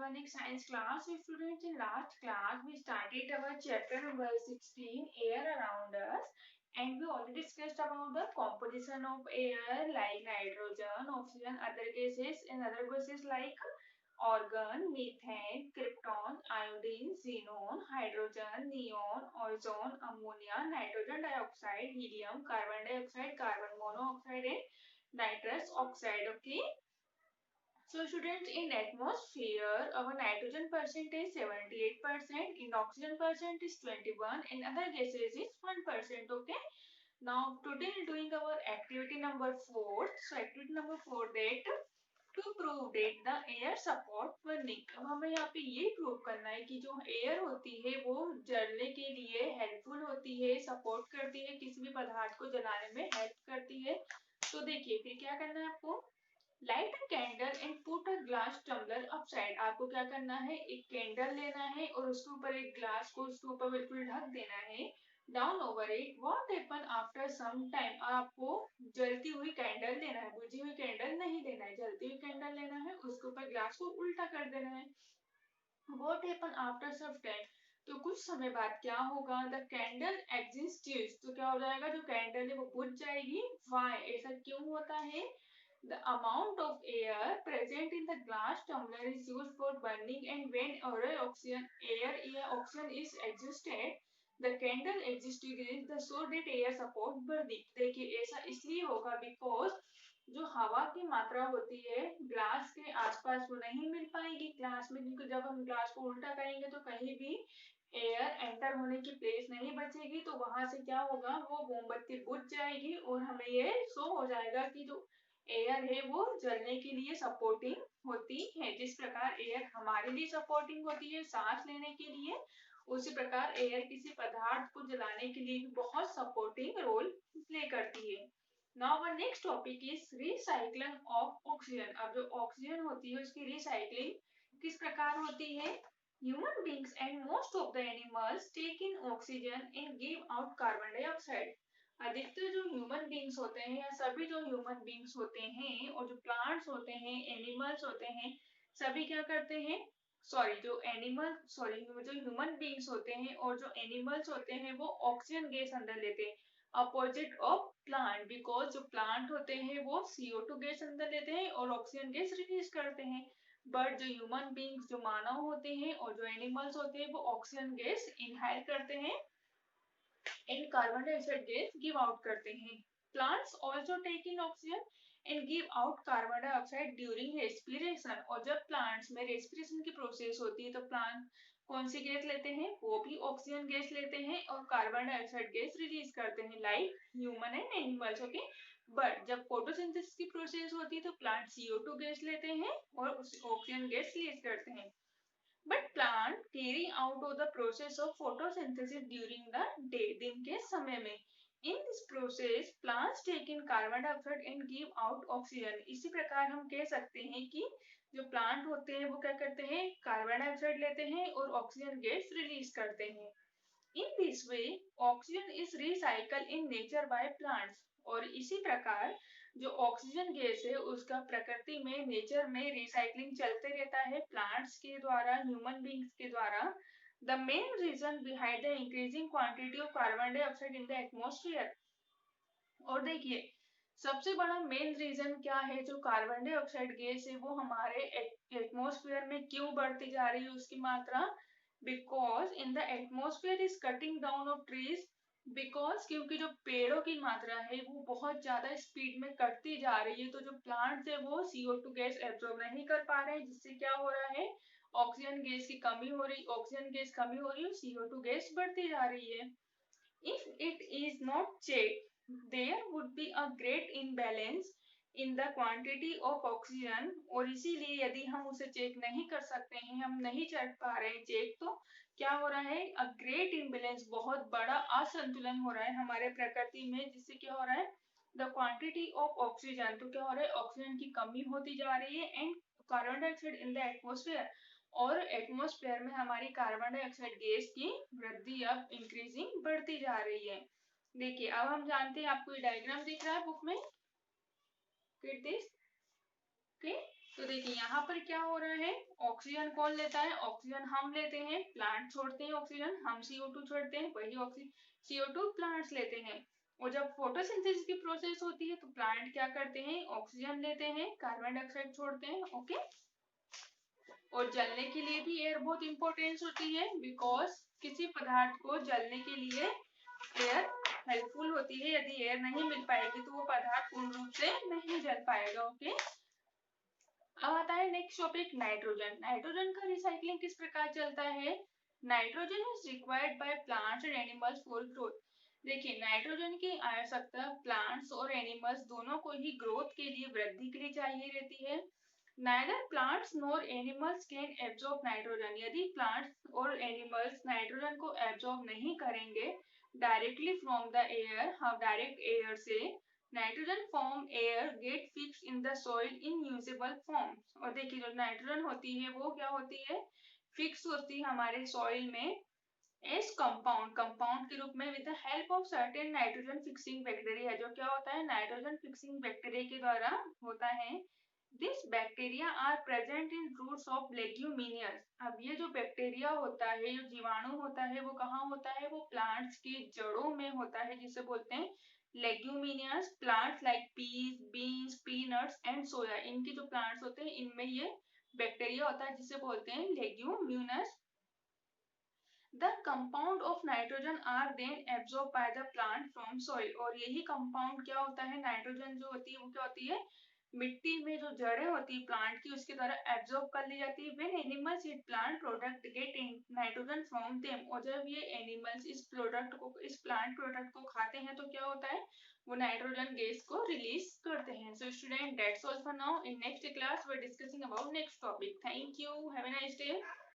Organic Science class. So students, in last class we started our chapter number 16, air around us, and we already discussed about the composition of air like nitrogen, oxygen, other gases, and other gases like argon, methane, krypton, iodine, xenon, hydrogen, neon, ozone, ammonia, nitrogen dioxide, helium, carbon dioxide, carbon monoxide, and nitrous oxide. Okay. So students, in atmosphere, our nitrogen percent is 78%, in oxygen percent is 21, in other gases is 1%. Okay. Now today doing our activity number 4. So activity number 4 that to prove that the air support burning. अब हमें यहाँ पे ये prove करना है कि जो air होती है वो जलने के लिए हेल्पफुल होती है, सपोर्ट करती है, किसी भी पदार्थ को जलाने में हेल्प करती है. तो देखिए फिर क्या करना है आपको. Light a candle and put a glass tumbler upside. आपको क्या करना है, एक कैंडल लेना है और उसके ऊपर एक ग्लास को उसके ऊपर बिल्कुल ढक देना है. Down over it. What happen after some time. आपको जलती हुई कैंडल लेना है, बुझी हुई कैंडल नहीं लेना है, जलती हुई कैंडल लेना है, उसके ऊपर ग्लास को उल्टा कर देना है. What happen after some time. तो कुछ समय बाद क्या होगा. The candle exists. तो क्या हो जाएगा, जो कैंडल है वो बुझ जाएगी. व्हाई. ऐसा क्यों होता है. The amount of air present in the glass tumbler is used for burning, and when oxygen is exhausted, the candle extinguishes the so that air support burning. देखिए ऐसा इसलिए होगा because जो हवा की मात्रा होती है ग्लास के आसपास वो नहीं मिल पाएगी ग्लास में, क्योंकि जब हम ग्लास को उल्टा करेंगे तो कहीं भी एयर एंटर होने की प्लेस नहीं बचेगी. तो वहां से क्या होगा, वो मोमबत्ती बुझ जाएगी और हमें ये शो हो जाएगा कि जो एयर है वो जलने के लिए सपोर्टिंग होती है. जिस प्रकार एयर हमारे लिए सपोर्टिंग होती है सांस लेने के लिए, उसी प्रकार एयर किसी पदार्थ को जलाने के लिए भी बहुत सपोर्टिंग रोल प्ले करती है. Now our next topic is recycling of oxygen. अब जो ऑक्सीजन होती है उसकी रिसाइक्लिंग किस प्रकार होती है. Human beings and most of the animals take in oxygen and give out carbon dioxide. अधिकतर जो ह्यूमन बींग्स होते हैं या सभी जो ह्यूमन बींग्स होते हैं और जो प्लांट्स होते हैं, एनिमल्स होते हैं, सभी क्या करते हैं. जो ह्यूमन बींग्स होते हैं और जो एनिमल्स होते हैं वो ऑक्सीजन गैस अंदर लेते हैं अपोजिट ऑफ प्लांट. बिकॉज जो प्लांट होते हैं वो CO2 गैस अंदर लेते हैं और ऑक्सीजन गैस रिलीज करते हैं. बट जो ह्यूमन बींग्स, जो मानव होते हैं और जो एनिमल्स होते हैं वो ऑक्सीजन गैस इनहेल करते हैं and carbon dioxide gas give out करते हैं. Plants also take in oxygen and give out carbon dioxide during respiration. और जब प्लांट्स में रेस्पिरेशन की प्रोसेस होती है तो प्लांट कौन सी गैस लेते हैं, वो भी ऑक्सीजन गैस लेते हैं और कार्बन डाइऑक्साइड गैस रिलीज करते हैं like human and animals. Okay. But जब फोटोसिंथेसिस की प्रोसेस होती है तो प्लांट CO2 गैस लेते हैं और ऑक्सीजन गैस रिलीज करते हैं. But plant carry out of the process of photosynthesis during the day. दिन के समय में. In this process, plants take in carbon dioxide and give out oxygen. इसी प्रकार हम कह सकते हैं कि जो प्लांट होते हैं वो क्या करते हैं, कार्बन डाइऑक्साइड लेते हैं और ऑक्सीजन गैस रिलीज करते हैं. In this way, oxygen is recycled in nature by plants. और इसी प्रकार जो ऑक्सीजन गैस है उसका प्रकृति में, नेचर में रिसाइकलिंग चलते रहता है प्लांट्स के द्वारा, ह्यूमन बींग्स के द्वारा. The main reason behind the increasing quantity of carbon dioxide in the atmosphere. और देखिए सबसे बड़ा मेन रीजन क्या है, जो कार्बन डाइऑक्साइड गैस है वो हमारे एटमॉस्फेयर में क्यों बढ़ती जा रही है उसकी मात्रा. Because in the atmosphere is cutting down of trees. Because क्योंकि जो पेड़ों की मात्रा है वो बहुत ज्यादा स्पीड में कटती जा रही है, तो जो प्लांट्स है वो CO2 गैस एब्जॉर्ब नहीं कर पा रहे हैं, जिससे क्या हो रहा है, ऑक्सीजन गैस की कमी हो रही, ऑक्सीजन गैस कमी हो रही है, CO2 गैस बढ़ती जा रही है. If it is not checked, there would be a great imbalance in the quantity of oxygen. और इसीलिए यदि हम उसे चेक नहीं कर सकते हैं, हम नहीं कर पा रहे हैं चेक, तो क्या हो रहा है, अ ग्रेट इम्बेलेंस, बहुत बड़ा असंतुलन हो रहा है हमारे प्रकृति में, जिससे क्या हो रहा है, द क्वांटिटी ऑफ ऑक्सीजन, तो क्या हो रहा है, ऑक्सीजन की कमी होती जा रही है and carbon dioxide in the atmosphere, और एटमॉस्फेयर में हमारी कार्बन डाइऑक्साइड गैस की वृद्धि अब इंक्रीजिंग बढ़ती जा रही है. देखिए अब हम जानते हैं, आपको ये डायग्राम दिख रहा है बुक में, दिस ओके. तो देखिए यहाँ पर क्या हो रहा है, ऑक्सीजन कौन लेता है, ऑक्सीजन हम लेते हैं, प्लांट छोड़ते हैं ऑक्सीजन, हम CO2 छोड़ते हैं, वही CO2 प्लांट्स लेते हैं। और जब फोटोसिंथेसिस की प्रोसेस होती है तो प्लांट क्या करते हैं, ऑक्सीजन लेते हैं, कार्बन डाइऑक्साइड छोड़ते हैं। ओके, और जलने के लिए भी एयर बहुत इंपॉर्टेंस होती है, बिकॉज किसी पदार्थ को जलने के लिए एयर हेल्पफुल होती है। यदि एयर नहीं मिल पाएगी तो वो पदार्थ पूर्ण रूप से नहीं जल पाएगा। ओके, अब आता है नेक्स्ट टॉपिक, नाइट्रोजन। नाइट्रोजन का रिसाइकलिंग किस प्रकार चलता है, nitrogen is required by plants and animals for growth. देखिए नाइट्रोजन की आवश्यकता प्लांट्स और एनिमल्स दोनों को ही ग्रोथ के लिए, वृद्धि के लिए चाहिए रहती है। Neither plants nor animals can absorb nitrogen. यदि प्लांट्स और एनिमल्स नाइट्रोजन को एब्जॉर्ब नहीं करेंगे डायरेक्टली फ्रॉम द एयर, हम डायरेक्ट एयर से, nitrogen form air get fix in the soil in usable form. और देखिए जो नाइट्रोजन होती है वो क्या होती है, फिक्स होती है हमारे सॉइल में एस कंपाउंड, कंपाउंड के रूप में with the help of certain nitrogen fixing bacteria. जो क्या होता है, नाइट्रोजन फिक्सिंग बैक्टीरिया के द्वारा होता है। This bacteria are present in roots of leguminous. अब ये जो बैक्टीरिया होता है, जो जीवाणु होता है, वो कहाँ होता है, वो प्लांट्स की जड़ों में होता है, जिसे बोलते हैं leguminous plants like peas, beans, peanuts and soya. इनके जो प्लांट्स होते हैं इनमें ये बैक्टीरिया होता है जिसे बोलते हैं leguminous. The compound of nitrogen are then absorb by the plant from soil. और यही कंपाउंड क्या होता है, नाइट्रोजन जो होती है वो क्या होती है, मिट्टी में जो जड़ें होती है प्लांट की उसके द्वारा एब्जॉर्ब कर ली जाती है। When animals eat plant product get nitrogen from them. और जब ये एनिमल्स इस प्रोडक्ट को, इस प्लांट प्रोडक्ट को खाते हैं तो क्या होता है, वो नाइट्रोजन गैस को रिलीज करते हैं। So student that's all for now, in next class we are discussing about next topic. Thank you, have a nice day.